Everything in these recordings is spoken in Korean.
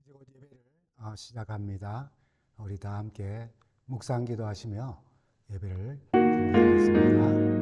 이제 곧 예배를 시작합니다. 우리 다 함께 묵상 기도하시며 예배를 준비하겠습니다.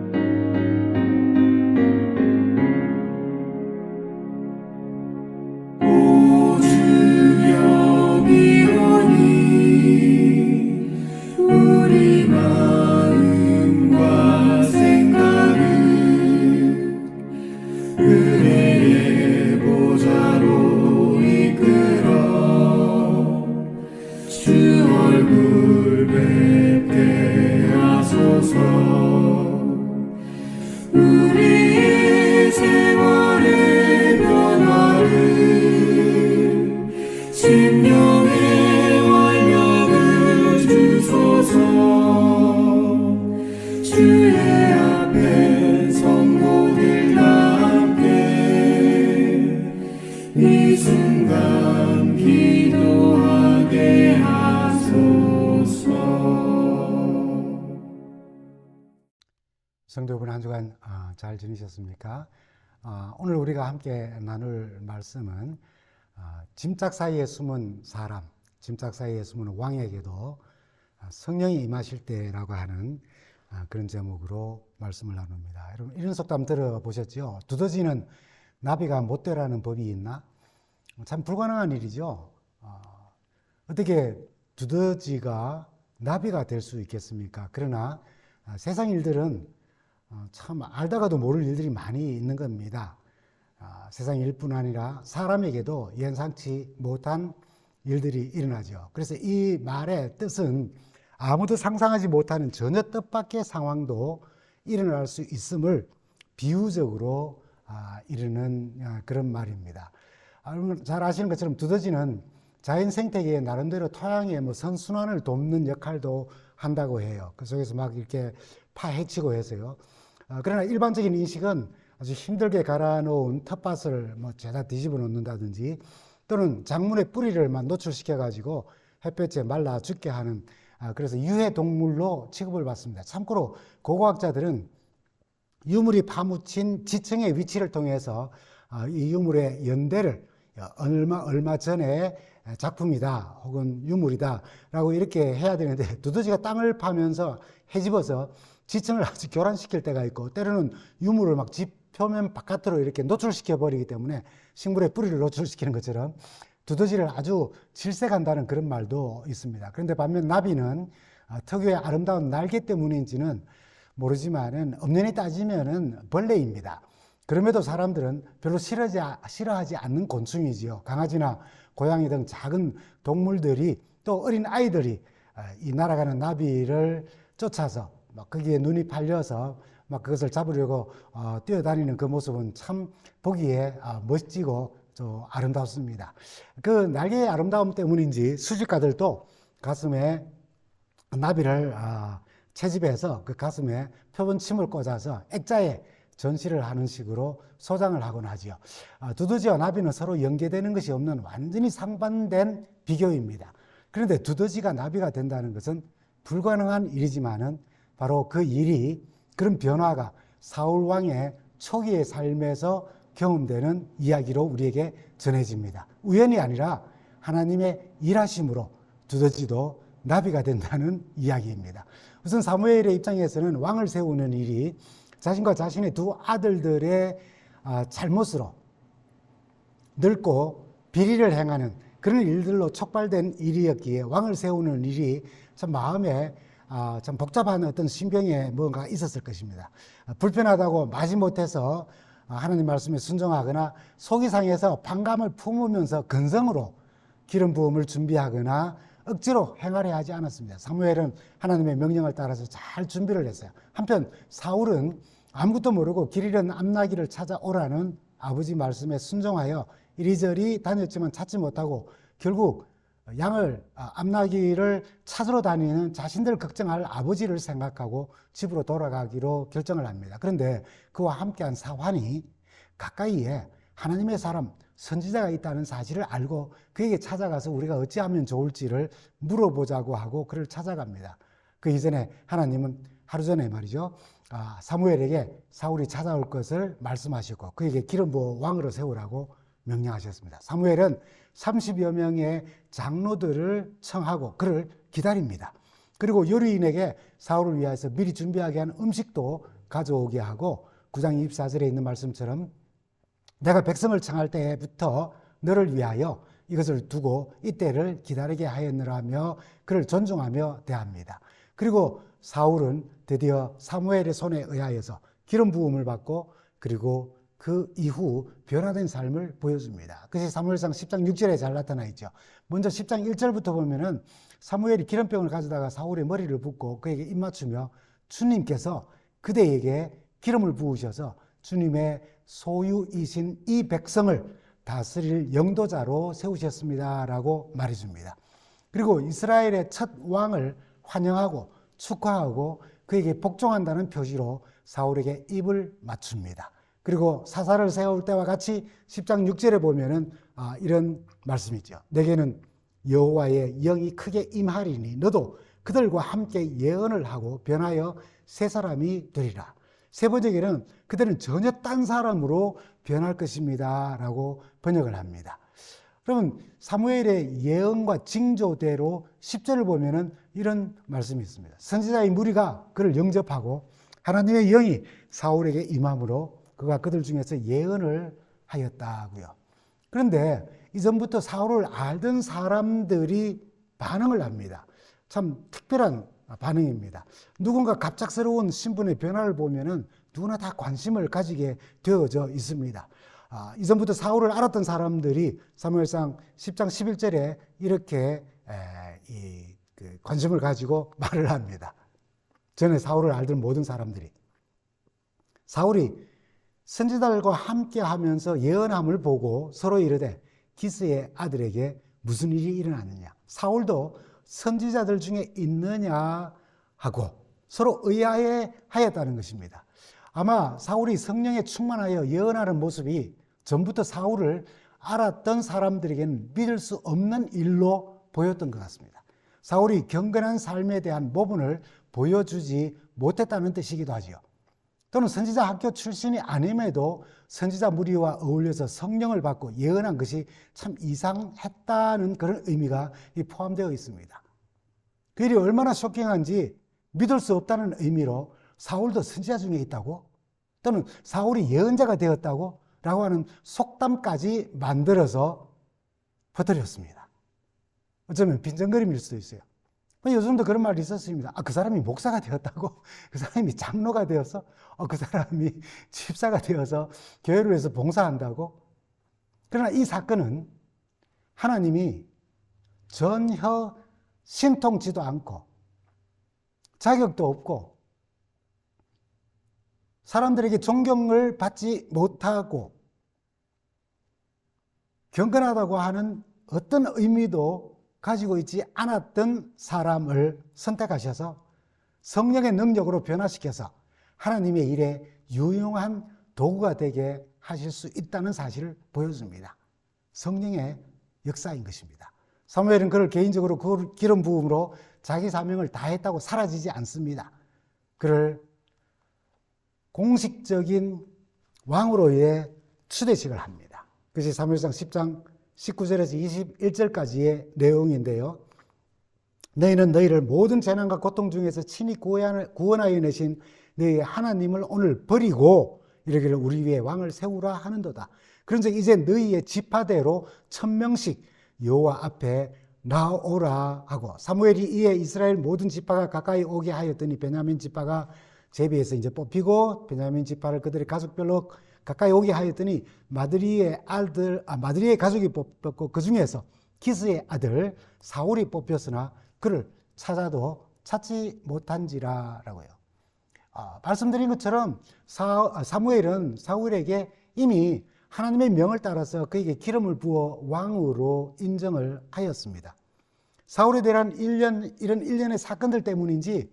성도 여러분, 한 주간 잘 지내셨습니까? 오늘 우리가 함께 나눌 말씀은 짐짝 사이에 숨은 사람, 짐짝 사이에 숨은 왕에게도 성령이 임하실 때라고 하는 그런 제목으로 말씀을 나눕니다. 여러분, 이런 속담 들어보셨죠? 두더지는 나비가 못 되라는 법이 있나? 참 불가능한 일이죠. 어떻게 두더지가 나비가 될 수 있겠습니까? 그러나 세상 일들은 참 알다가도 모를 일들이 많이 있는 겁니다. 세상 일뿐 아니라 사람에게도 예상치 못한 일들이 일어나죠. 그래서 이 말의 뜻은 아무도 상상하지 못하는 전혀 뜻밖의 상황도 일어날 수 있음을 비유적으로 이르는 그런 말입니다. 여러분 잘 아시는 것처럼 두더지는 자연 생태계의 나름대로 토양의 선순환을 돕는 역할도 한다고 해요. 그 속에서 막 이렇게 파헤치고 해서요. 그러나 일반적인 인식은 아주 힘들게 갈아놓은 텃밭을 죄다 뒤집어 놓는다든지 또는 작물의 뿌리를 노출시켜 가지고 햇볕에 말라 죽게 하는 그래서 유해 동물로 취급을 받습니다. 참고로 고고학자들은 유물이 파묻힌 지층의 위치를 통해서 이 유물의 연대를 얼마 전에 작품이다 혹은 유물이다 라고 이렇게 해야 되는데, 두더지가 땅을 파면서 헤집어서 지층을 아주 교란시킬 때가 있고 때로는 유물을 막 집 표면 바깥으로 이렇게 노출시켜 버리기 때문에 식물의 뿌리를 노출시키는 것처럼 두더지를 아주 질색한다는 그런 말도 있습니다. 그런데 반면 나비는 특유의 아름다운 날개 때문인지는 모르지만은 엄연히 따지면은 벌레입니다. 그럼에도 사람들은 별로 싫어하지 않는 곤충이지요. 강아지나 고양이 등 작은 동물들이 또 어린 아이들이 이 날아가는 나비를 쫓아서 거기에 눈이 팔려서 그것을 잡으려고 뛰어다니는 그 모습은 참 보기에 멋지고 또 아름답습니다. 그 날개의 아름다움 때문인지 수집가들도 가슴에 나비를 채집해서 그 가슴에 표본침을 꽂아서 액자에 전시를 하는 식으로 소장을 하곤 하지요. 두더지와 나비는 서로 연계되는 것이 없는 완전히 상반된 비교입니다. 그런데 두더지가 나비가 된다는 것은 불가능한 일이지만은 바로 그 일이, 그런 변화가 사울 왕의 초기의 삶에서 경험되는 이야기로 우리에게 전해집니다. 우연이 아니라 하나님의 일하심으로 두더지도 나비가 된다는 이야기입니다. 우선 사무엘의 입장에서는 왕을 세우는 일이 자신과 자신의 두 아들들의 잘못으로 늙고 비리를 행하는 그런 일들로 촉발된 일이었기에 왕을 세우는 일이 참 마음에 참 복잡한 어떤 심경에 뭔가 있었을 것입니다. 불편하다고 마지못해서 하나님 말씀에 순종하거나 속이 상해서 반감을 품으면서 근성으로 기름 부음을 준비하거나 억지로 행하려 하지 않았습니다. 사무엘은 하나님의 명령을 따라서 잘 준비를 했어요. 한편 사울은 아무것도 모르고 길 잃은 암나귀를 찾아오라는 아버지 말씀에 순종하여 이리저리 다녔지만 찾지 못하고 결국 암나귀를 찾으러 다니는 자신들 걱정할 아버지를 생각하고 집으로 돌아가기로 결정을 합니다. 그런데 그와 함께한 사환이 가까이에 하나님의 사람 선지자가 있다는 사실을 알고 그에게 찾아가서 우리가 어찌하면 좋을지를 물어보자고 하고 그를 찾아갑니다. 그 이전에 하나님은 하루 전에 말이죠, 사무엘에게 사울이 찾아올 것을 말씀하시고 그에게 기름 부어 왕으로 세우라고 명령하셨습니다. 사무엘은 30여 명의 장로들을 청하고 그를 기다립니다. 그리고 요리인에게 사울을 위해서 미리 준비하게 한 음식도 가져오게 하고 9장 24절에 있는 말씀처럼 내가 백성을 청할 때부터 너를 위하여 이것을 두고 이때를 기다리게 하였느라며 그를 존중하며 대합니다. 그리고 사울은 드디어 사무엘의 손에 의하여서 기름 부음을 받고 그리고 그 이후 변화된 삶을 보여줍니다. 그것이 사무엘상 10장 6절에 잘 나타나 있죠. 먼저 10장 1절부터 보면은 사무엘이 기름병을 가져다가 사울의 머리를 붓고 그에게 입맞추며 주님께서 그대에게 기름을 부으셔서 주님의 소유이신 이 백성을 다스릴 영도자로 세우셨습니다 라고 말해줍니다. 그리고 이스라엘의 첫 왕을 환영하고 축하하고 그에게 복종한다는 표시로 사울에게 입을 맞춥니다. 그리고 사사를 세울 때와 같이 10장 6절에 보면은 이런 말씀이 있죠. 내게는 여호와의 영이 크게 임하리니 너도 그들과 함께 예언을 하고 변하여 새 사람이 되리라. 세 번째는 그들은 전혀 딴 사람으로 변할 것입니다 라고 번역을 합니다. 그러면 사무엘의 예언과 징조대로 10절을 보면은 이런 말씀이 있습니다. 선지자의 무리가 그를 영접하고 하나님의 영이 사울에게 임함으로 그가 그들 중에서 예언을 하였다고요. 그런데 이전부터 사울을 알던 사람들이 반응을 합니다. 참 특별한 반응입니다. 누군가 갑작스러운 신분의 변화를 보면은 누구나 다 관심을 가지게 되어져 있습니다. 이전부터 사울을 알았던 사람들이 사무엘상 10장 11절에 이렇게 관심을 가지고 말을 합니다. 전에 사울을 알던 모든 사람들이 사울이 선지자들과 함께 하면서 예언함을 보고 서로 이르되 기스의 아들에게 무슨 일이 일어났느냐 사울도 선지자들 중에 있느냐 하고 서로 의아해 하였다는 것입니다. 아마 사울이 성령에 충만하여 예언하는 모습이 전부터 사울을 알았던 사람들에게는 믿을 수 없는 일로 보였던 것 같습니다. 사울이 경건한 삶에 대한 모본을 보여주지 못했다는 뜻이기도 하지요. 또는 선지자 학교 출신이 아님에도 선지자 무리와 어울려서 성령을 받고 예언한 것이 참 이상했다는 그런 의미가 포함되어 있습니다. 그 일이 얼마나 쇼킹한지 믿을 수 없다는 의미로 사울도 선지자 중에 있다고 또는 사울이 예언자가 되었다고 라고 하는 속담까지 만들어서 퍼뜨렸습니다. 어쩌면 빈정거림일 수도 있어요. 요즘도 그런 말이 있었습니다. 그 사람이 목사가 되었다고? 그 사람이 장로가 되어서? 그 사람이 집사가 되어서 교회를 위해서 봉사한다고? 그러나 이 사건은 하나님이 전혀 신통치도 않고 자격도 없고 사람들에게 존경을 받지 못하고 경건하다고 하는 어떤 의미도 가지고 있지 않았던 사람을 선택하셔서 성령의 능력으로 변화시켜서 하나님의 일에 유용한 도구가 되게 하실 수 있다는 사실을 보여줍니다. 성령의 역사인 것입니다. 사무엘은 그를 개인적으로 기름 부음으로 자기 사명을 다했다고 사라지지 않습니다. 그를 공식적인 왕으로의 추대식을 합니다. 그것이 사무엘상 10장 19절에서 21절까지의 내용인데요. 너희는 너희를 모든 재난과 고통 중에서 친히 구원하여 내신 너희의 하나님을 오늘 버리고 이러기를 우리 위에 왕을 세우라 하는도다. 그런즉 이제 너희의 지파대로 1000명씩 여호와 앞에 나오라 하고 사무엘이 이에 이스라엘 모든 지파가 가까이 오게 하였더니 베냐민 지파가 제비에서 이제 뽑히고 베냐민 지파를 그들의 가족별로 가까이 오게 하였더니 마드리의 가족이 뽑혔고 그 중에서 기스의 아들 사울이 뽑혔으나 그를 찾아도 찾지 못한지라라고요. 말씀드린 것처럼 사무엘은 사울에게 이미 하나님의 명을 따라서 그에게 기름을 부어 왕으로 인정을 하였습니다. 사울에 대한 이런 일련의 사건들 때문인지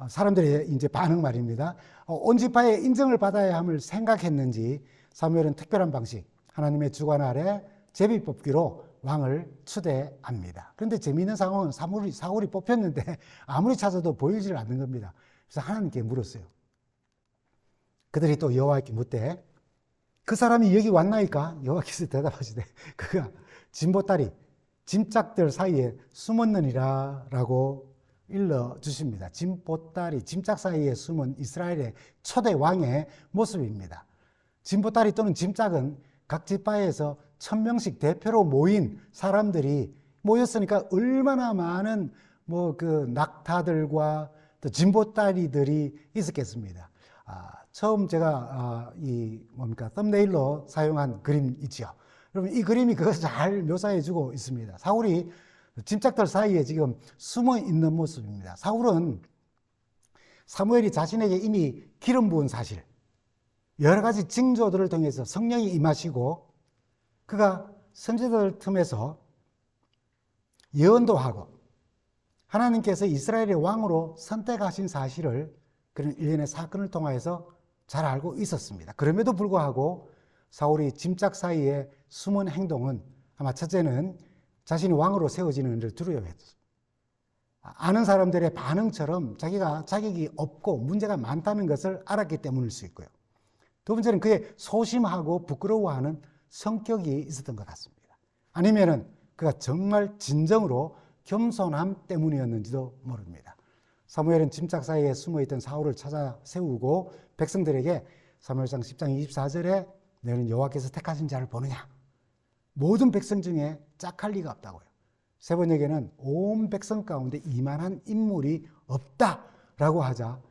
사람들의 이제 반응 말입니다. 온 지파의 인정을 받아야 함을 생각했는지 사무엘은 특별한 방식, 하나님의 주관 아래 제비 뽑기로 왕을 추대합니다. 그런데 재미있는 상황은 사울이 뽑혔는데 아무리 찾아도 보이질 않는 겁니다. 그래서 하나님께 물었어요. 그들이 또 여호와께 묻되 그 사람이 여기 왔나이까? 여호와께서 대답하시되 그가 진보다리 짐짝들 사이에 숨었느니라 라고 일러주십니다. 진보다리 짐짝 사이에 숨은 이스라엘의 초대 왕의 모습입니다. 진보다리 또는 짐짝은 각 지파에서 1000명씩 대표로 모인 사람들이 모였으니까 얼마나 많은 그 낙타들과 또 진보다리들이 있었겠습니다. 처음 제가 썸네일로 사용한 그림 있죠. 여러분 이 그림이 그것을 잘 묘사해주고 있습니다. 사울이 짐짝들 사이에 지금 숨어 있는 모습입니다. 사울은 사무엘이 자신에게 이미 기름 부은 사실, 여러 가지 징조들을 통해서 성령이 임하시고 그가 선지자들 틈에서 예언도 하고 하나님께서 이스라엘의 왕으로 선택하신 사실을 그런 일련의 사건을 통해서 잘 알고 있었습니다. 그럼에도 불구하고 사울이 짐짝 사이에 숨은 행동은 아마 첫째는 자신이 왕으로 세워지는 일을 두려워했죠. 아는 사람들의 반응처럼 자기가 자격이 없고 문제가 많다는 것을 알았기 때문일 수 있고요. 두 번째는 그의 소심하고 부끄러워하는 성격이 있었던 것 같습니다. 아니면은 그가 정말 진정으로 겸손함 때문이었는지도 모릅니다. 사무엘은 짐짝 사이에 숨어있던 사울을 찾아 세우고 백성들에게 사무엘상 10장 24절에 너는 여호와께서 택하신 자를 보느냐? 모든 백성 중에 짝할 리가 없다고요. 세 번역에는 온 백성 가운데 이만한 인물이 없다라고 하자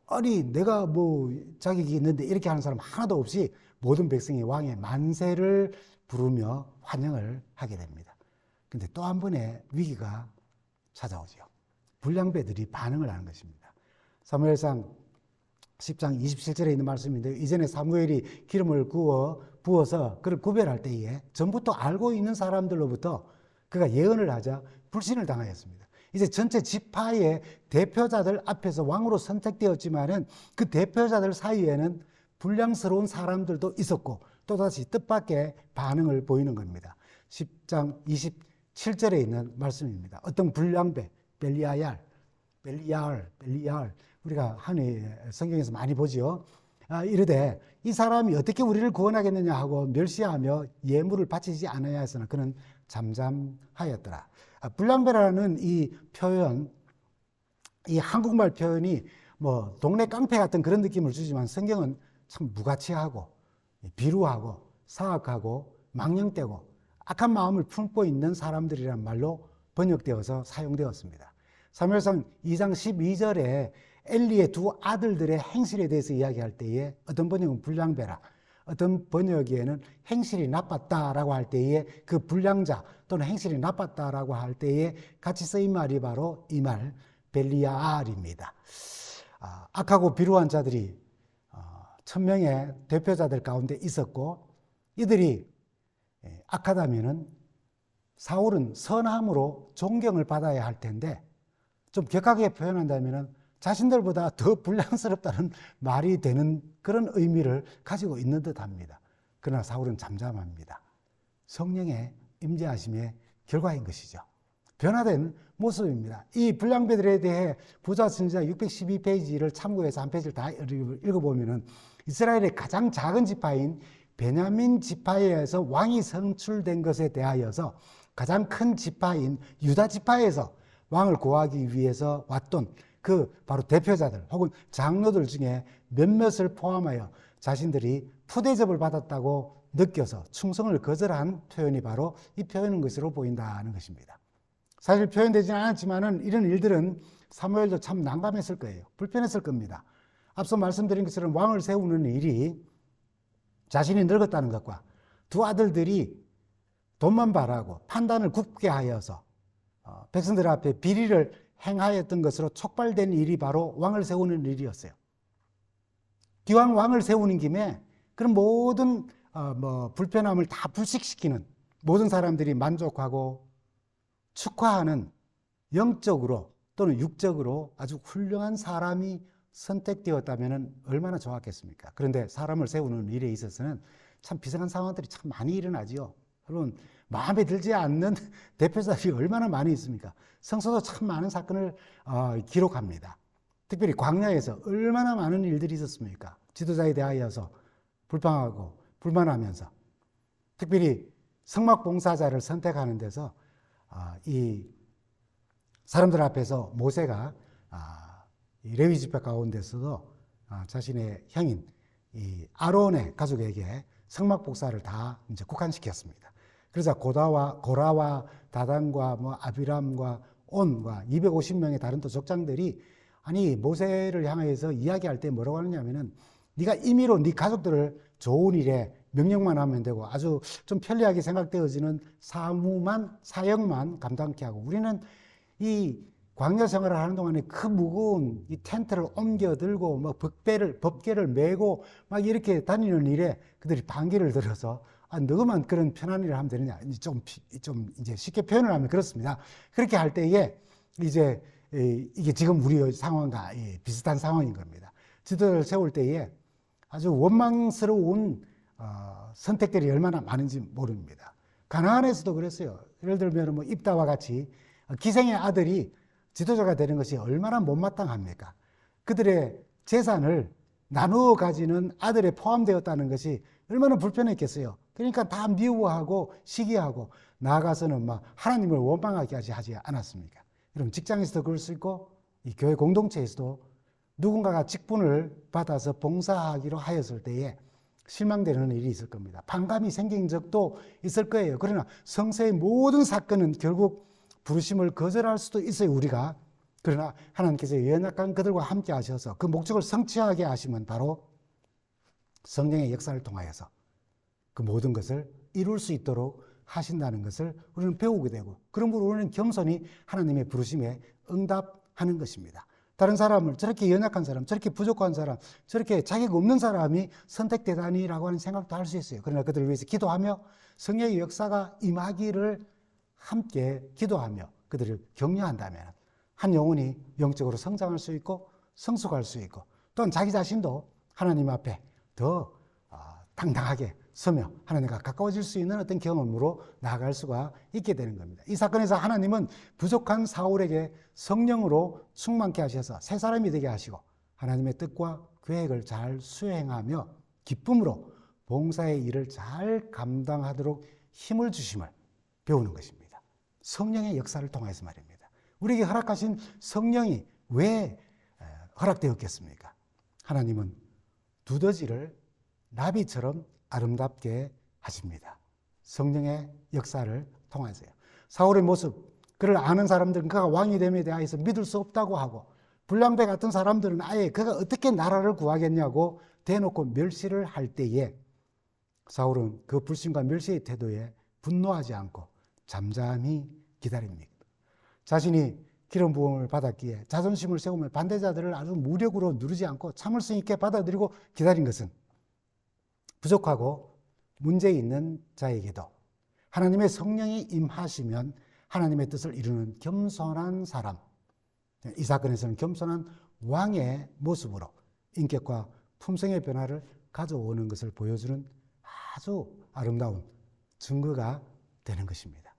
아니 내가 자격이 있는데 이렇게 하는 사람 하나도 없이 모든 백성이 왕의 만세를 부르며 환영을 하게 됩니다. 근데 또 한 번의 위기가 찾아오죠. 불량배들이 반응을 하는 것입니다. 사무엘상 10장 27절에 있는 말씀인데 이전에 사무엘이 기름을 부어서 그를 구별할 때에 전부터 알고 있는 사람들로부터 그가 예언을 하자 불신을 당하였습니다. 이제 전체 지파의 대표자들 앞에서 왕으로 선택되었지만은 그 대표자들 사이에는 불량스러운 사람들도 있었고 또다시 뜻밖의 반응을 보이는 겁니다. 10장 27절에 있는 말씀입니다. 어떤 불량배 벨리알 우리가 성경에서 많이 보지요. 이르되 이 사람이 어떻게 우리를 구원하겠느냐 하고 멸시하며 예물을 바치지 않아야 해서는 그는 잠잠하였더라. 불량배라는 이 표현, 이 한국말 표현이 동네 깡패 같은 그런 느낌을 주지만 성경은 참 무가치하고 비루하고 사악하고 망령되고 악한 마음을 품고 있는 사람들이란 말로 번역되어서 사용되었습니다. 사무엘상 2장 12절에 엘리의 두 아들들의 행실에 대해서 이야기할 때에 어떤 번역은 불량배라, 어떤 번역에는 행실이 나빴다라고 할 때에 그 불량자 또는 행실이 나빴다라고 할 때에 같이 쓰인 말이 바로 이 말 벨리알입니다. 악하고 비루한 자들이 1000명의 대표자들 가운데 있었고 이들이 악하다면은 사울은 선함으로 존경을 받아야 할 텐데 좀 격하게 표현한다면은 자신들보다 더 불량스럽다는 말이 되는 그런 의미를 가지고 있는 듯합니다. 그러나 사울은 잠잠합니다. 성령의 임재하심의 결과인 것이죠. 변화된 모습입니다. 이 불량배들에 대해 부자 선지자 612페이지를 참고해서 한 페이지를 다 읽어보면은 이스라엘의 가장 작은 지파인 베냐민 지파에서 왕이 선출된 것에 대하여서 가장 큰 지파인 유다 지파에서 왕을 구하기 위해서 왔던 그 바로 대표자들 혹은 장로들 중에 몇몇을 포함하여 자신들이 푸대접을 받았다고 느껴서 충성을 거절한 표현이 바로 이 표현인 것으로 보인다는 것입니다. 사실 표현되지는 않았지만은 이런 일들은 사무엘도 참 난감했을 거예요. 불편했을 겁니다. 앞서 말씀드린 것처럼 왕을 세우는 일이 자신이 늙었다는 것과 두 아들들이 돈만 바라고 판단을 굽게 하여서 백성들 앞에 비리를 행하였던 것으로 촉발된 일이 바로 왕을 세우는 일이었어요. 기왕 왕을 세우는 김에 그런 모든 불편함을 다 불식시키는 모든 사람들이 만족하고 축하하는 영적으로 또는 육적으로 아주 훌륭한 사람이 선택되었다면 얼마나 좋았겠습니까? 그런데 사람을 세우는 일에 있어서는 참 비상한 상황들이 참 많이 일어나지요. 여러분 마음에 들지 않는 대표자들이 얼마나 많이 있습니까? 성서도 참 많은 사건을 기록합니다. 특별히 광야에서 얼마나 많은 일들이 있었습니까? 지도자에 대하여서 불평하고 불만하면서 특별히 성막봉사자를 선택하는 데서 이 사람들 앞에서 모세가 이 레위 지파 가운데서도 자신의 형인 이 아론의 가족에게 성막 복사를 다 이제 국한시켰습니다. 그래서 고라와 다단과 뭐 아비람과 온과 250명의 다른 또 족장들이 아니 모세를 향해서 이야기할 때 뭐라고 하느냐면은 네가 임의로 네 가족들을 좋은 일에 명령만 하면 되고 아주 좀 편리하게 생각되어지는 사역만 감당케 하고 우리는 이 광야 생활을 하는 동안에 그 무거운 이 텐트를 옮겨 들고 뭐 법궤를 메고 막 이렇게 다니는 일에 그들이 반기를 들어서 너만 그런 편한 일을 하면 되느냐. 좀 이제 쉽게 표현을 하면 그렇습니다. 그렇게 할 때에 이제 이게 지금 우리 상황과 비슷한 상황인 겁니다. 지도를 세울 때에 아주 원망스러운 선택들이 얼마나 많은지 모릅니다. 가나안에서도 그랬어요. 예를 들면 뭐 입다와 같이 기생의 아들이 지도자가 되는 것이 얼마나 못마땅합니까? 그들의 재산을 나누어 가지는 아들에 포함되었다는 것이 얼마나 불편했겠어요. 그러니까 다 미워하고 시기하고 나아가서는 막 하나님을 원망하게 하지 않았습니까? 여러분 직장에서도 그럴 수 있고 이 교회 공동체에서도 누군가가 직분을 받아서 봉사하기로 하였을 때에 실망되는 일이 있을 겁니다. 반감이 생긴 적도 있을 거예요. 그러나 성서의 모든 사건은 결국 부르심을 거절할 수도 있어요, 우리가. 그러나 하나님께서 연약한 그들과 함께 하셔서 그 목적을 성취하게 하시면 바로 성령의 역사를 통하여서 그 모든 것을 이룰 수 있도록 하신다는 것을 우리는 배우게 되고 그러므로 우리는 겸손히 하나님의 부르심에 응답하는 것입니다. 다른 사람을 저렇게 연약한 사람, 저렇게 부족한 사람, 저렇게 자격 없는 사람이 선택되다니라고 하는 생각도 할 수 있어요. 그러나 그들을 위해서 기도하며 성령의 역사가 임하기를 함께 기도하며 그들을 격려한다면 한 영혼이 영적으로 성장할 수 있고 성숙할 수 있고 또한 자기 자신도 하나님 앞에 더 당당하게 서며 하나님과 가까워질 수 있는 어떤 경험으로 나아갈 수가 있게 되는 겁니다. 이 사건에서 하나님은 부족한 사울에게 성령으로 충만케 하셔서 새 사람이 되게 하시고 하나님의 뜻과 계획을 잘 수행하며 기쁨으로 봉사의 일을 잘 감당하도록 힘을 주심을 배우는 것입니다. 성령의 역사를 통해서 말입니다. 우리에게 허락하신 성령이 왜 허락되었겠습니까? 하나님은 두더지를 나비처럼 아름답게 하십니다. 성령의 역사를 통해서요. 사울의 모습, 그를 아는 사람들은 그가 왕이 됨에 대해서 믿을 수 없다고 하고 불량배 같은 사람들은 아예 그가 어떻게 나라를 구하겠냐고 대놓고 멸시를 할 때에 사울은 그 불신과 멸시의 태도에 분노하지 않고 잠잠히 기다립니다. 자신이 기름 부음을 받았기에 자존심을 세우며 반대자들을 아주 무력으로 누르지 않고 참을성 있게 받아들이고 기다린 것은 부족하고 문제 있는 자에게도 하나님의 성령이 임하시면 하나님의 뜻을 이루는 겸손한 사람, 이 사건에서는 겸손한 왕의 모습으로 인격과 품성의 변화를 가져오는 것을 보여주는 아주 아름다운 증거가 되는 것입니다.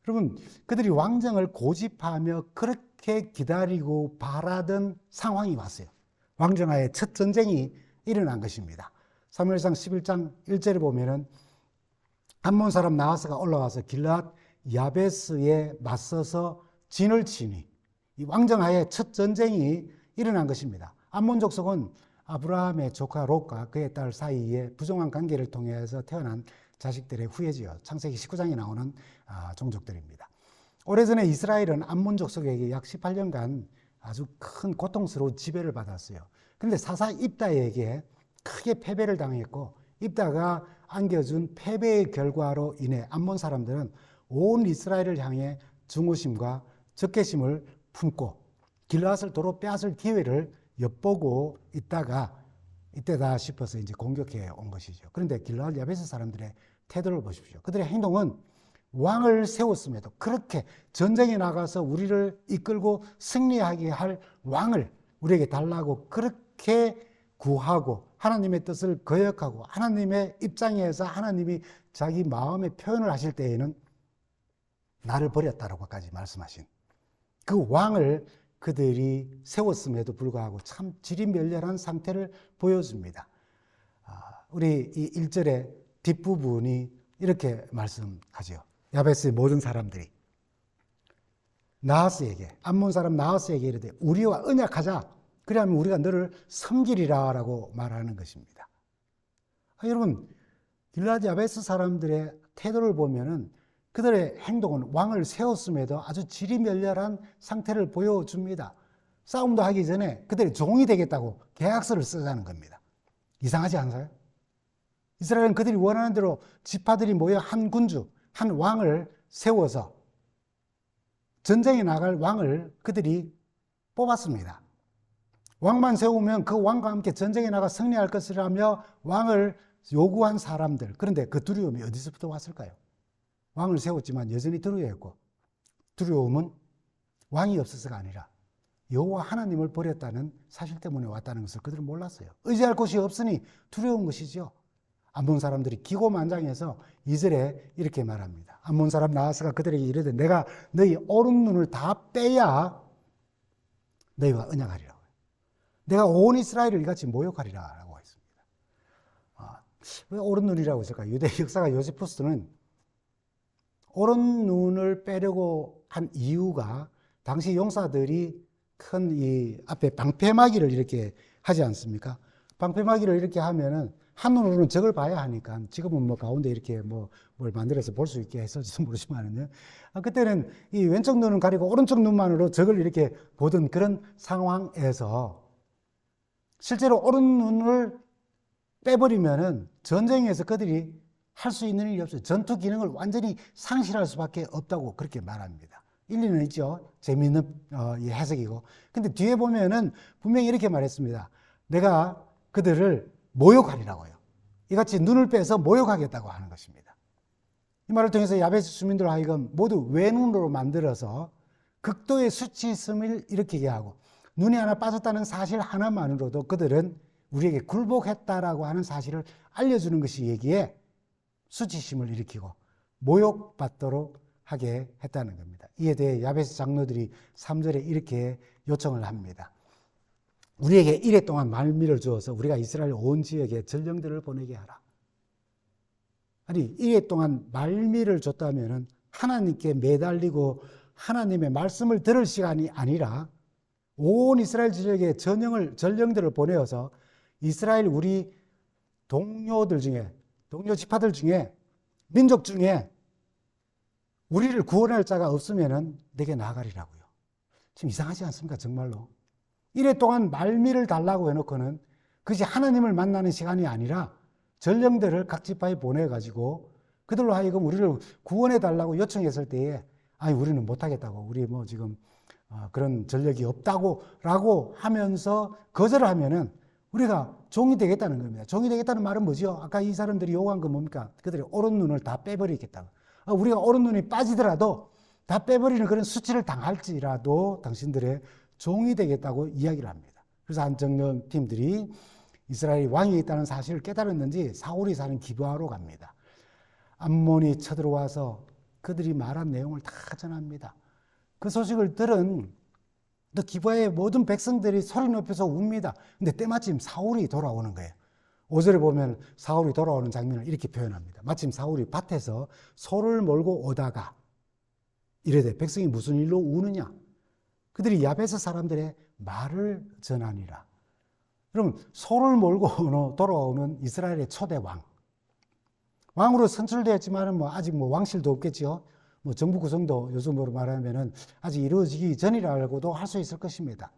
여러분, 그들이 왕정을 고집하며 그렇게 기다리고 바라던 상황이 왔어요. 왕정하에 첫 전쟁이 일어난 것입니다. 사무엘상 11장 1절에 보면은 암몬 사람 나하스가 올라와서 길앗 야베스에 맞서서 진을 치니 이 왕정하에 첫 전쟁이 일어난 것입니다. 암몬 족속은 아브라함의 조카 롯과 그의 딸 사이에 부정한 관계를 통해서 태어난 자식들의 후예지요. 창세기 19장에 나오는 종족들입니다. 오래전에 이스라엘은 암몬 족속에게 약 18년간 아주 큰 고통스러운 지배를 받았어요. 그런데 사사 입다에게 크게 패배를 당했고 입다가 안겨준 패배의 결과로 인해 암몬 사람들은 온 이스라엘을 향해 증오심과 적개심을 품고 길앗을 도로 빼앗을 기회를 엿보고 있다가 이때다 싶어서 이제 공격해 온 것이죠. 그런데 길앗 야베스 사람들의 태도를 보십시오. 그들의 행동은 왕을 세웠음에도 그렇게 전쟁에 나가서 우리를 이끌고 승리하게 할 왕을 우리에게 달라고 그렇게 구하고 하나님의 뜻을 거역하고 하나님의 입장에서 하나님이 자기 마음의 표현을 하실 때에는 나를 버렸다라고까지 말씀하신 그 왕을 그들이 세웠음에도 불구하고 참 지리멸렬한 상태를 보여줍니다. 우리 이 1절의 뒷부분이 이렇게 말씀하죠. 야베스의 모든 사람들이 나하스에게, 암몬 사람 나하스에게 이르되 우리와 언약하자. 그리하면 우리가 너를 섬기리라 라고 말하는 것입니다. 여러분, 길르앗 야베스 사람들의 태도를 보면은 그들의 행동은 왕을 세웠음에도 아주 지리멸렬한 상태를 보여줍니다. 싸움도 하기 전에 그들이 종이 되겠다고 계약서를 쓰자는 겁니다. 이상하지 않아요? 이스라엘은 그들이 원하는 대로 지파들이 모여 한 군주, 한 왕을 세워서 전쟁에 나갈 왕을 그들이 뽑았습니다. 왕만 세우면 그 왕과 함께 전쟁에 나가 승리할 것이라며 왕을 요구한 사람들. 그런데 그 두려움이 어디서부터 왔을까요? 왕을 세웠지만 여전히 두려워했고, 두려움은 왕이 없어서가 아니라 여호와 하나님을 버렸다는 사실 때문에 왔다는 것을 그들은 몰랐어요. 의지할 곳이 없으니 두려운 것이죠. 암몬 사람들이 기고만장해서 2절에 이렇게 말합니다. 암몬 사람 나하스가 그들에게 이르되 내가 너희 오른 눈을 다 빼야 너희와 언약하리라. 내가 온 이스라엘을 이같이 모욕하리라 라고 했습니다. 왜 오른 눈이라고 했을까요? 유대 역사가 요세푸스는 오른 눈을 빼려고 한 이유가 당시 용사들이 큰 이 앞에 방패막이를 이렇게 하지 않습니까? 방패막이를 이렇게 하면은 한눈으로는 적을 봐야 하니까, 지금은 뭐 가운데 이렇게 뭘 만들어서 볼 수 있게 했을지도 모르지만은요. 그때는 이 왼쪽 눈은 가리고 오른쪽 눈만으로 적을 이렇게 보던 그런 상황에서 실제로 오른 눈을 빼버리면은 전쟁에서 그들이 할 수 있는 일이 없어요. 전투 기능을 완전히 상실할 수밖에 없다고 그렇게 말합니다. 일리는 있죠. 재미있는 해석이고. 근데 뒤에 보면은 분명히 이렇게 말했습니다. 내가 그들을 모욕하리라고요. 이같이 눈을 빼서 모욕하겠다고 하는 것입니다. 이 말을 통해서 야베스 주민들 하여금 모두 외눈으로 만들어서 극도의 수치심을 일으키게 하고, 눈이 하나 빠졌다는 사실 하나만으로도 그들은 우리에게 굴복했다라고 하는 사실을 알려주는 것이 얘기에 수치심을 일으키고 모욕받도록 하게 했다는 겁니다. 이에 대해 야베스 장로들이 3절에 이렇게 요청을 합니다. 우리에게 이래 동안 말미를 주어서 우리가 이스라엘 온 지역에 전령들을 보내게 하라. 아니, 이래 동안 말미를 줬다면 하나님께 매달리고 하나님의 말씀을 들을 시간이 아니라 온 이스라엘 지역에 전령들을 보내어서 이스라엘 우리 동료 지파들 중에, 민족 중에 우리를 구원할 자가 없으면 내게 나아가리라고요. 지금 이상하지 않습니까? 정말로. 이래 동안 말미를 달라고 해놓고는 그것이 하나님을 만나는 시간이 아니라 전령들을 각 지파에 보내가지고 그들로 하여금 우리를 구원해 달라고 요청했을 때에 우리는 못하겠다고, 우리 뭐 지금 그런 전력이 없다고 라고 하면서 거절을 하면은 우리가 종이 되겠다는 겁니다. 종이 되겠다는 말은 뭐죠? 아까 이 사람들이 요구한 건 뭡니까? 그들이 오른 눈을 다 빼버리겠다고. 우리가 오른 눈이 빠지더라도 다 빼버리는 그런 수치를 당할지라도 당신들의 종이 되겠다고 이야기를 합니다. 그래서 한정령 팀들이 이스라엘이 왕이 있다는 사실을 깨달았는지 사울이 사는 기브아로 갑니다. 암몬이 쳐들어와서 그들이 말한 내용을 다 전합니다. 그 소식을 들은 또 기브아의 모든 백성들이 소리 높여서 웁니다. 근데 때마침 사울이 돌아오는 거예요. 5절에 보면 사울이 돌아오는 장면을 이렇게 표현합니다. 마침 사울이 밭에서 소를 몰고 오다가 이르되 백성이 무슨 일로 우느냐? 그들이 야베스 사람들의 말을 전하니라. 여러분, 소를 몰고 돌아오는 이스라엘의 초대 왕으로 선출되었지만은 아직 왕실도 없겠지요. 정부 구성도 요즘으로 말하면은 아직 이루어지기 전이라고도 할 수 있을 것입니다.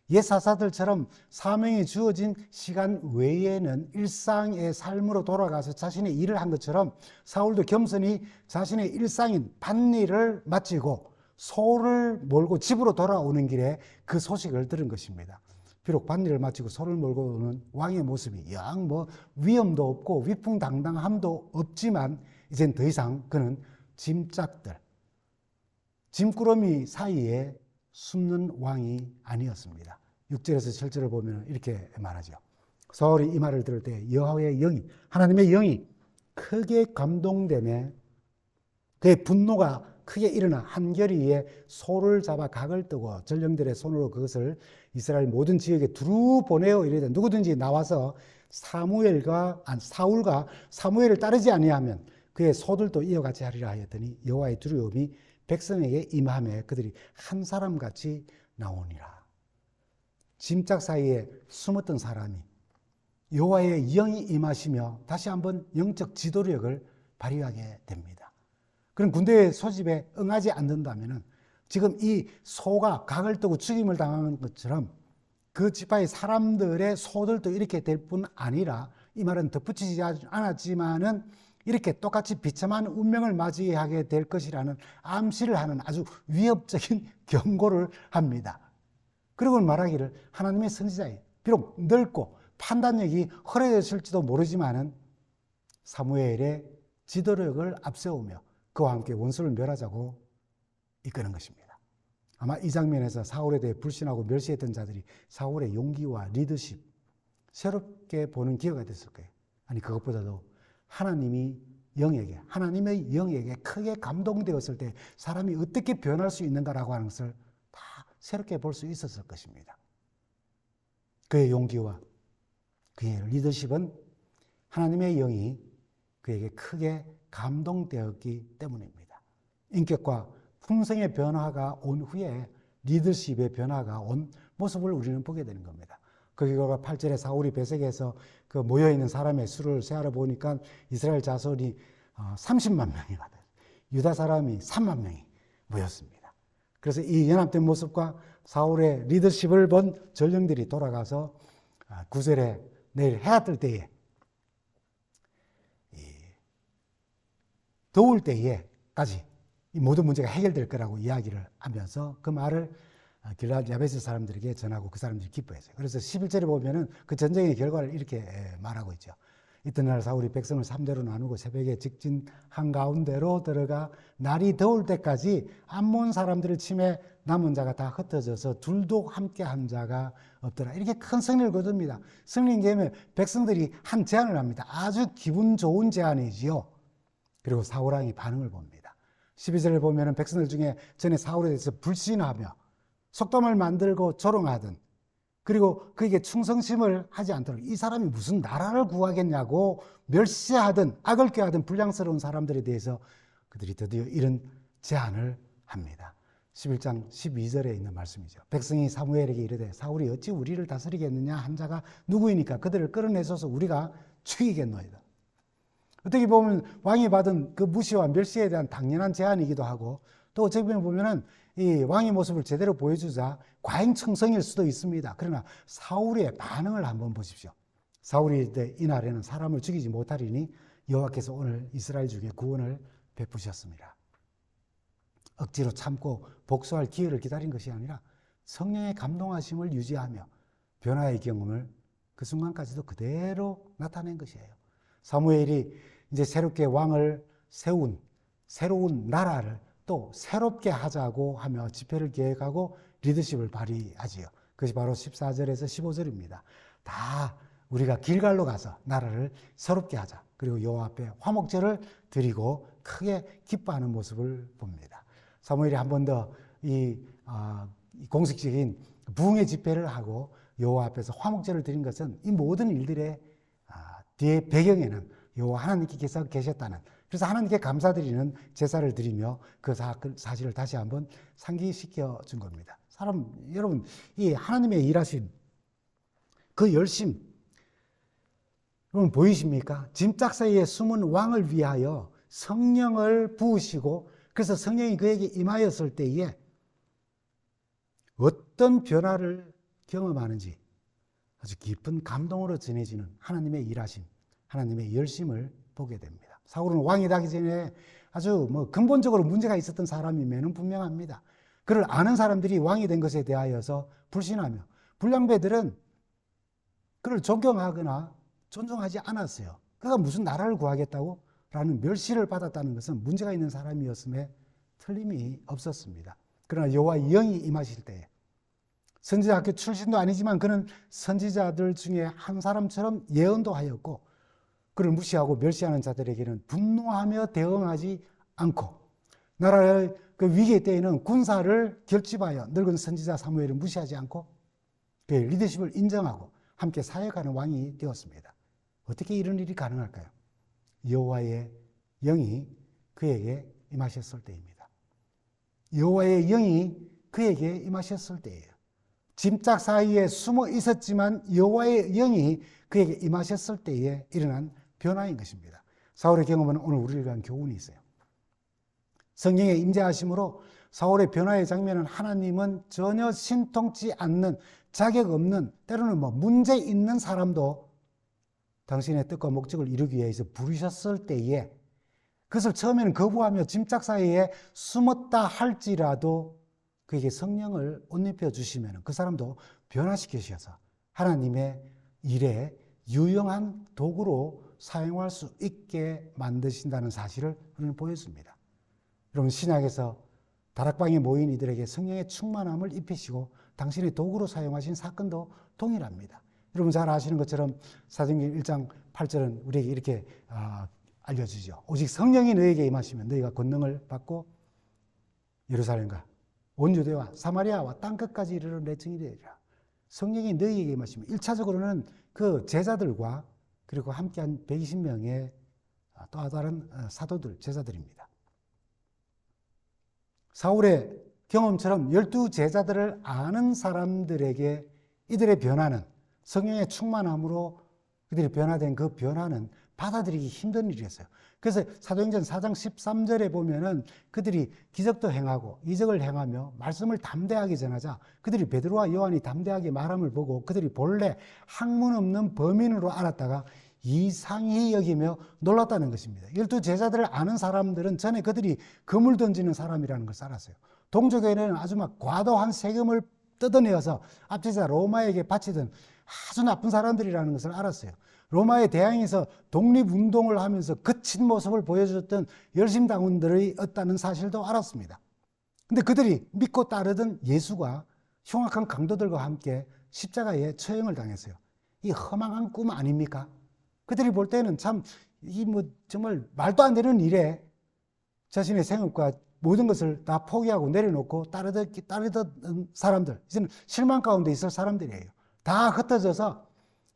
옛 사사들처럼 사명이 주어진 시간 외에는 일상의 삶으로 돌아가서 자신의 일을 한 것처럼 사울도 겸손히 자신의 일상인 밭일을 마치고 소를 몰고 집으로 돌아오는 길에 그 소식을 들은 것입니다. 비록 밭일을 마치고 소를 몰고 오는 왕의 모습이 영 위엄도 없고 위풍당당함도 없지만 이젠 더 이상 그는 짐짝들, 짐꾸러미 사이에 숨는 왕이 아니었습니다. 6절에서 7절을 보면 이렇게 말하죠. 사울이 이 말을 들을 때 여호와의 영이, 하나님의 영이 크게 감동되매 그의 분노가 크게 일어나 한결이에 소를 잡아 각을 뜨고 전령들의 손으로 그것을 이스라엘 모든 지역에 두루 보내어 이르되 누구든지 나와서 사울과 사무엘을 따르지 아니하면 그의 소들도 이와 같이 하리라 하였더니 여호와의 두려움이 백성에게 임하매 그들이 한 사람같이 나오니라. 짐짝 사이에 숨었던 사람이 여호와의 영이 임하시며 다시 한번 영적 지도력을 발휘하게 됩니다. 그럼 군대의 소집에 응하지 않는다면 지금 이 소가 각을 뜨고 죽임을 당하는 것처럼 그 지파의 사람들의 소들도 이렇게 될 뿐 아니라, 이 말은 덧붙이지 않았지만은 이렇게 똑같이 비참한 운명을 맞이하게 될 것이라는 암시를 하는 아주 위협적인 경고를 합니다. 그리고 말하기를 하나님의 선지자예요. 비록 넓고 판단력이 허려졌을지도 모르지만은 사무엘의 지도력을 앞세우며 그와 함께 원수를 멸하자고 이끄는 것입니다. 아마 이 장면에서 사울에 대해 불신하고 멸시했던 자들이 사울의 용기와 리더십 새롭게 보는 기회가 됐을 거예요. 아니, 그것보다도 하나님의 영에게 크게 감동되었을 때 사람이 어떻게 변할 수 있는가라고 하는 것을 다 새롭게 볼 수 있었을 것입니다. 그의 용기와 그의 리더십은 하나님의 영이 그에게 크게 감동되었기 때문입니다. 인격과 품성의 변화가 온 후에 리더십의 변화가 온 모습을 우리는 보게 되는 겁니다. 그 결과 8절에 사울이 베색에서 그 모여있는 사람의 수를 세하러 보니까 이스라엘 자손이 30만 명이가 돼요. 유다 사람이 3만 명이 모였습니다. 그래서 이 연합된 모습과 사울의 리더십을 본 전령들이 돌아가서 9절에 내일 해가 뜰 때에 더울 때에까지 이 모든 문제가 해결될 거라고 이야기를 하면서 그 말을 길르앗 야베스 사람들에게 전하고 그 사람들이 기뻐했어요. 그래서 11절에 보면은 그 전쟁의 결과를 이렇게 말하고 있죠. 이튿날 사울이 백성을 3대로 나누고 새벽에 직진 한가운데로 들어가 날이 더울 때까지 암몬 사람들을 치매 남은 자가 다 흩어져서 둘도 함께 한 자가 없더라. 이렇게 큰 승리를 거둡니다. 승리인 게임에 백성들이 한 제안을 합니다. 아주 기분 좋은 제안이지요. 그리고 사울 왕이 반응을 봅니다. 12절을 보면은 백성들 중에 전에 사울에 대해서 불신하며 속담을 만들고 조롱하던, 그리고 그에게 충성심을 하지 않도록 이 사람이 무슨 나라를 구하겠냐고 멸시하던, 악을 꾀하던 불량스러운 사람들에 대해서 그들이 드디어 이런 제안을 합니다. 11장 12절에 있는 말씀이죠. 백성이 사무엘에게 이르되 사울이 어찌 우리를 다스리겠느냐 한 자가 누구이니까 그들을 끌어내소서 우리가 죽이겠노이다. 어떻게 보면 왕이 받은 그 무시와 멸시에 대한 당연한 제안이기도 하고, 또 어떻게 보면은 이 왕의 모습을 제대로 보여주자 과잉청성일 수도 있습니다. 그러나 사울의 반응을 한번 보십시오. 사울이 이날에는 사람을 죽이지 못하리니 여호와께서 오늘 이스라엘 중에 구원을 베푸셨습니다. 억지로 참고 복수할 기회를 기다린 것이 아니라 성령의 감동하심을 유지하며 변화의 경험을 그 순간까지도 그대로 나타낸 것이에요. 사무엘이 이제 새롭게 왕을 세운 새로운 나라를 또 새롭게 하자고 하며 집회를 계획하고 리더십을 발휘하지요. 그것이 바로 14절에서 15절입니다. 다 우리가 길갈로 가서 나라를 새롭게 하자. 그리고 여호와 앞에 화목제를 드리고 크게 기뻐하는 모습을 봅니다. 사무엘이 한 번 더 이 공식적인 부흥의 집회를 하고 여호와 앞에서 화목제를 드린 것은 이 모든 일들의 뒤에 배경에는 여호와 하나님께서 계셨다는, 그래서 하나님께 감사드리는 제사를 드리며 그 사실을 다시 한번 상기시켜 준 겁니다. 여러분, 이 하나님의 일하심, 그 열심, 여러분 보이십니까? 짐짝 사이에 숨은 왕을 위하여 성령을 부으시고, 그래서 성령이 그에게 임하였을 때에 어떤 변화를 경험하는지 아주 깊은 감동으로 전해지는 하나님의 일하심, 하나님의 열심을 보게 됩니다. 사울은 왕이 되기 전에 아주 근본적으로 문제가 있었던 사람임에는 분명합니다. 그를 아는 사람들이 왕이 된 것에 대하여서 불신하며, 불량배들은 그를 존경하거나 존중하지 않았어요. 그가 무슨 나라를 구하겠다고? 라는 멸시를 받았다는 것은 문제가 있는 사람이었음에 틀림이 없었습니다. 그러나 여호와의 영이 임하실 때, 선지자 학교 출신도 아니지만 그는 선지자들 중에 한 사람처럼 예언도 하였고, 그를 무시하고 멸시하는 자들에게는 분노하며 대응하지 않고, 나라의 그 위기의 때에는 군사를 결집하여 늙은 선지자 사무엘을 무시하지 않고 그의 리더십을 인정하고 함께 사역하는 왕이 되었습니다. 어떻게 이런 일이 가능할까요? 여호와의 영이 그에게 임하셨을 때입니다. 여호와의 영이 그에게 임하셨을 때예요. 짐짝 사이에 숨어 있었지만 여호와의 영이 그에게 임하셨을 때에 일어난 변화인 것입니다. 사울의 경험은 오늘 우리를 위한 교훈이 있어요. 성령의 임재하심으로 사울의 변화의 장면은 하나님은 전혀 신통치 않는, 자격 없는, 때로는 문제 있는 사람도 당신의 뜻과 목적을 이루기 위해서 부르셨을 때에 그것을 처음에는 거부하며 짐짝 사이에 숨었다 할지라도 그에게 성령을 옷 입혀 주시면 그 사람도 변화시키셔서 하나님의 일에 유용한 도구로 사용할 수 있게 만드신다는 사실을 우리는 보여줍니다. 여러분, 신약에서 다락방에 모인 이들에게 성령의 충만함을 입히시고 당신의 도구로 사용하신 사건도 동일합니다. 여러분 잘 아시는 것처럼 사도행전 1장 8절은 우리에게 이렇게 알려주죠. 오직 성령이 너에게 임하시면 너희가 권능을 받고 예루살렘과 온 유대와 사마리아와 땅끝까지 이르러 내 증인이 되리라. 성령이 너희에게 임하시면 1차적으로는 그 제자들과 그리고 함께한 120명의 또 다른 사도들, 제자들입니다. 사울의 경험처럼 12제자들을 아는 사람들에게 이들의 변화는 성령의 충만함으로 그들이 변화된 그 변화는 받아들이기 힘든 일이었어요. 그래서 사도행전 4장 13절에 보면은 그들이 기적도 행하고 이적을 행하며 말씀을 담대하게 전하자 그들이 베드로와 요한이 담대하게 말함을 보고 그들이 본래 학문 없는 범인으로 알았다가 이상히 여기며 놀랐다는 것입니다. 12제자들을 아는 사람들은 전에 그들이 금을 던지는 사람이라는 걸 알았어요. 동족에는 아주 과도한 세금을 뜯어내어서 앞제자 로마에게 바치던 아주 나쁜 사람들이라는 것을 알았어요. 로마에 대항해서 독립운동을 하면서 거친 모습을 보여줬던 열심당원들이었다는 사실도 알았습니다. 근데 그들이 믿고 따르던 예수가 흉악한 강도들과 함께 십자가에 처형을 당했어요. 이 허망한 꿈 아닙니까? 그들이 볼 때는 정말 말도 안 되는 일에 자신의 생업과 모든 것을 다 포기하고 내려놓고 따르던 사람들, 이제는 실망 가운데 있을 사람들이에요. 다 흩어져서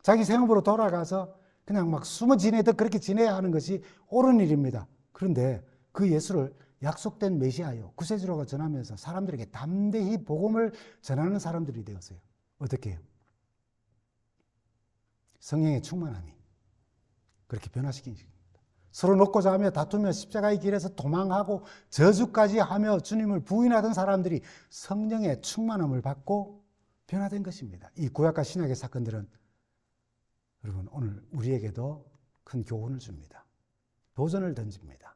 자기 생업으로 돌아가서 그냥 숨어 지내듯 그렇게 지내야 하는 것이 옳은 일입니다. 그런데 그 예수를 약속된 메시아요, 구세주로가 전하면서 사람들에게 담대히 복음을 전하는 사람들이 되었어요. 어떻게 해요? 성령의 충만함이 그렇게 변화시킨 것입니다. 서로 놓고자 하며 다투며 십자가의 길에서 도망하고 저주까지 하며 주님을 부인하던 사람들이 성령의 충만함을 받고 변화된 것입니다. 이 구약과 신약의 사건들은 여러분 오늘 우리에게도 큰 교훈을 줍니다. 도전을 던집니다.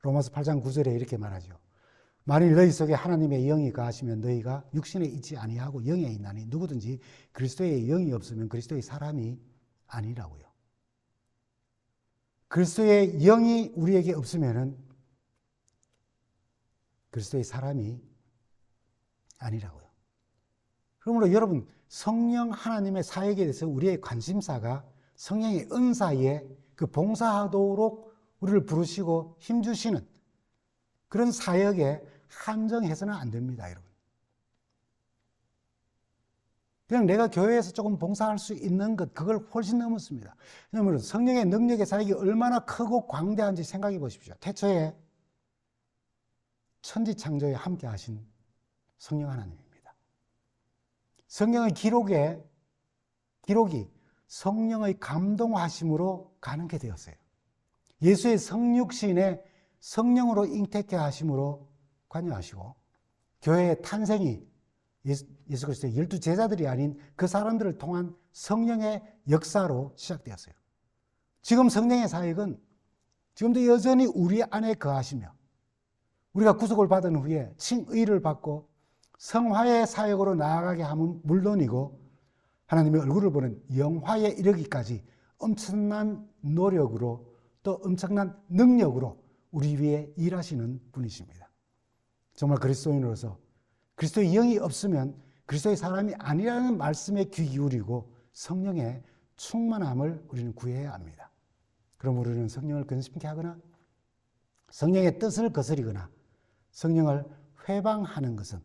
로마서 8장 9절에 이렇게 말하죠. 만일 너희 속에 하나님의 영이 거하시면 너희가 육신에 있지 아니하고 영에 있나니 누구든지 그리스도의 영이 없으면 그리스도의 사람이 아니라고요. 그리스도의 영이 우리에게 없으면은 그리스도의 사람이 아니라고요. 그러므로 여러분 성령 하나님의 사역에 대해서 우리의 관심사가 성령의 은사에 그 봉사하도록 우리를 부르시고 힘주시는 그런 사역에 한정해서는 안 됩니다, 여러분. 그냥 내가 교회에서 조금 봉사할 수 있는 것, 그걸 훨씬 넘었습니다. 왜냐하면 성령의 능력의 사역이 얼마나 크고 광대한지 생각해 보십시오. 태초에 천지 창조에 함께 하신 성령 하나님입니다. 성령의 기록이 성령의 감동하심으로 가능케 되었어요. 예수의 성육신에 성령으로 잉태케 하심으로 관여하시고 교회의 탄생이 예수 그리스도의 12제자들이 아닌 그 사람들을 통한 성령의 역사로 시작되었어요. 지금 성령의 사역은 지금도 여전히 우리 안에 거하시며 우리가 구속을 받은 후에 칭의를 받고 성화의 사역으로 나아가게 하면 물론이고 하나님의 얼굴을 보는 영화에 이르기까지 엄청난 노력으로 또 엄청난 능력으로 우리 위에 일하시는 분이십니다. 정말 그리스도인으로서 그리스도의 영이 없으면 그리스도의 사람이 아니라는 말씀에 귀 기울이고 성령의 충만함을 우리는 구해야 합니다. 그럼 우리는 성령을 근심케 하거나 성령의 뜻을 거스리거나 성령을 회방하는 것은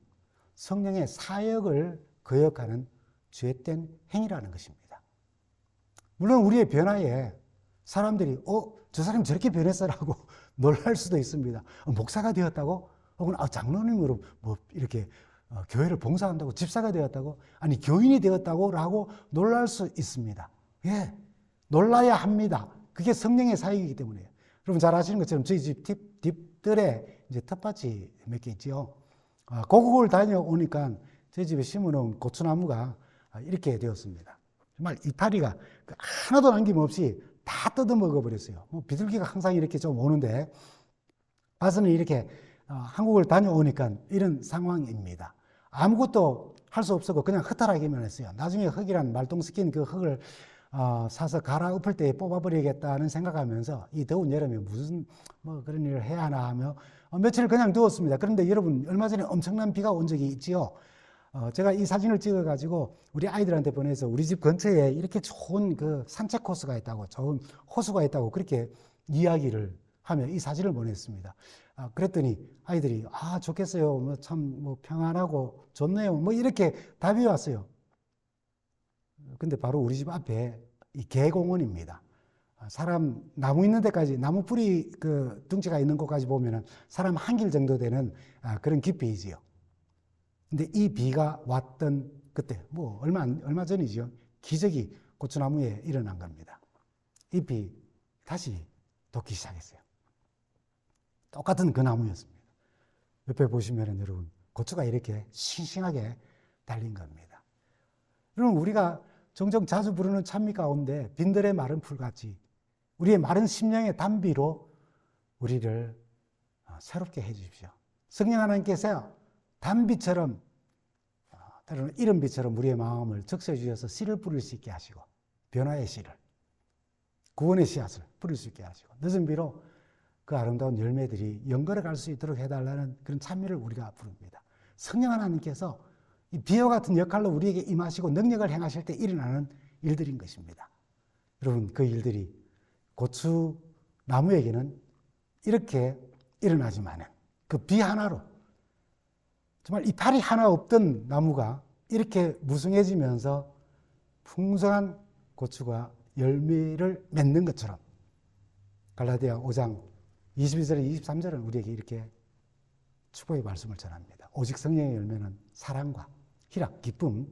성령의 사역을 거역하는 죄된 행위라는 것입니다. 물론 우리의 변화에 사람들이 저 사람이 저렇게 변했어라고 놀랄 수도 있습니다. 목사가 되었다고? 혹은 장로님으로 뭐 이렇게 교회를 봉사한다고? 집사가 되었다고? 아니 교인이 되었다고? 라고 놀랄 수 있습니다. 예, 놀라야 합니다. 그게 성령의 사역이기 때문에요. 여러분 잘 아시는 것처럼 저희 집 뒷뜰에 이제 텃밭이 몇 개 있지요. 고국을 다녀오니까 저희 집에 심어놓은 고추나무가 이렇게 되었습니다. 정말 이파리가 하나도 남김없이 다 뜯어먹어 버렸어요. 비둘기가 항상 이렇게 좀 오는데 와서는 이렇게 한국을 다녀오니까 이런 상황입니다. 아무것도 할 수 없었고 그냥 허탈하기만 했어요. 나중에 흙이란 말똥 섞인 그 흙을 사서 갈아엎을 때 뽑아버리겠다는 생각하면서 이 더운 여름에 무슨 뭐 그런 일을 해야 하나 하며 며칠 그냥 두었습니다. 그런데 여러분 얼마 전에 엄청난 비가 온 적이 있지요. 제가 이 사진을 찍어가지고 우리 아이들한테 보내서 우리 집 근처에 이렇게 좋은 그 산책 코스가 있다고, 좋은 호수가 있다고 그렇게 이야기를 하며 이 사진을 보냈습니다. 그랬더니 아이들이 좋겠어요. 뭐 참 뭐 평안하고 좋네요. 뭐 이렇게 답이 왔어요. 근데 바로 우리 집 앞에 이 개공원입니다. 사람 나무 있는 데까지, 나무 뿌리 그 둥지가 있는 곳까지 보면은 사람 한 길 정도 되는 그런 깊이이지요. 근데 이 비가 왔던 그때, 뭐 얼마 전이지요. 기적이 고추나무에 일어난 겁니다. 잎이 다시 돋기 시작했어요. 똑같은 그 나무였습니다. 옆에 보시면은 여러분, 고추가 이렇게 싱싱하게 달린 겁니다. 여러분, 우리가 종종 자주 부르는 찬미 가운데 빈들의 마른 풀같이 우리의 마른 심령의 단비로 우리를 새롭게 해 주십시오. 성령 하나님께서 단비처럼, 때로는 이른 비처럼 우리의 마음을 적셔 주셔서 씨를 뿌릴 수 있게 하시고, 변화의 씨를, 구원의 씨앗을 뿌릴 수 있게 하시고, 늦은 비로 그 아름다운 열매들이 연걸어 갈 수 있도록 해달라는 그런 찬미를 우리가 부릅니다. 성령 하나님께서 이 비와 같은 역할로 우리에게 임하시고 능력을 행하실 때 일어나는 일들인 것입니다. 여러분, 그 일들이 고추 나무에게는 이렇게 일어나지만은 그 비 하나로 정말 이파리 하나 없던 나무가 이렇게 무성해지면서 풍성한 고추가 열매를 맺는 것처럼 갈라디아 5장 22절 23절은 우리에게 이렇게 축복의 말씀을 전합니다. 오직 성령의 열매는 사랑과 희락, 기쁨,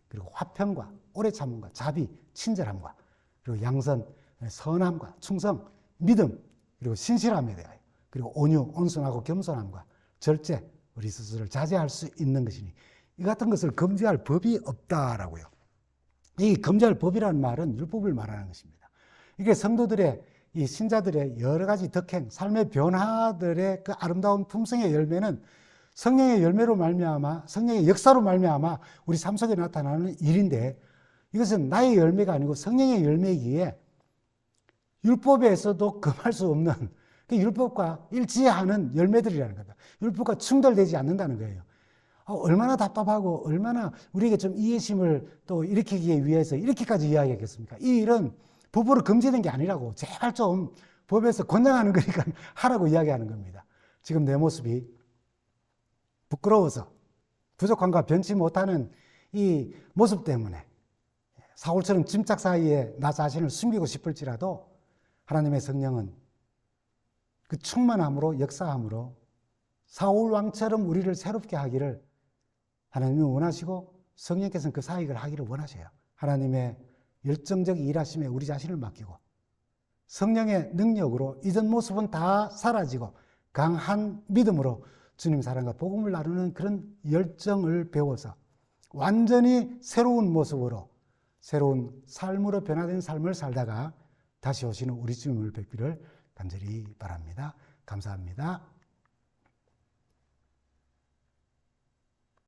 그리고 화평과 오래 참음과 자비, 친절함과 그리고 양선, 선함과 충성, 믿음, 그리고 신실함에 대하여, 그리고 온유, 온순하고 겸손함과 절제, 우리 스스로를 자제할 수 있는 것이니 이 같은 것을 금지할 법이 없다라고요. 이 금지할 법이라는 말은 율법을 말하는 것입니다. 이게 성도들의, 이 신자들의 여러 가지 덕행, 삶의 변화들의 그 아름다운 품성의 열매는 성령의 열매로 말미암아, 성령의 역사로 말미암아 우리 삶 속에 나타나는 일인데, 이것은 나의 열매가 아니고 성령의 열매이기에 율법에서도 금할 수 없는 그 율법과 일치하는 열매들이라는 겁니다. 율법과 충돌되지 않는다는 거예요. 얼마나 답답하고 얼마나 우리에게 좀 이해심을 또 일으키기 위해서 이렇게까지 이야기하겠습니까? 이 일은 법으로 금지된 게 아니라고, 제발 좀 법에서 권장하는 거니까 하라고 이야기하는 겁니다. 지금 내 모습이 부끄러워서 부족함과 변치 못하는 이 모습 때문에 사울처럼 짐짝 사이에 나 자신을 숨기고 싶을지라도 하나님의 성령은 그 충만함으로, 역사함으로 사울 왕처럼 우리를 새롭게 하기를 하나님이 원하시고 성령께서는 그 사역을 하기를 원하셔요. 하나님의 열정적 일하심에 우리 자신을 맡기고 성령의 능력으로 이전 모습은 다 사라지고 강한 믿음으로 주님 사랑과 복음을 나누는 그런 열정을 배워서 완전히 새로운 모습으로, 새로운 삶으로 변화된 삶을 살다가 다시 오시는 우리 주님을 뵙기를 간절히 바랍니다. 감사합니다.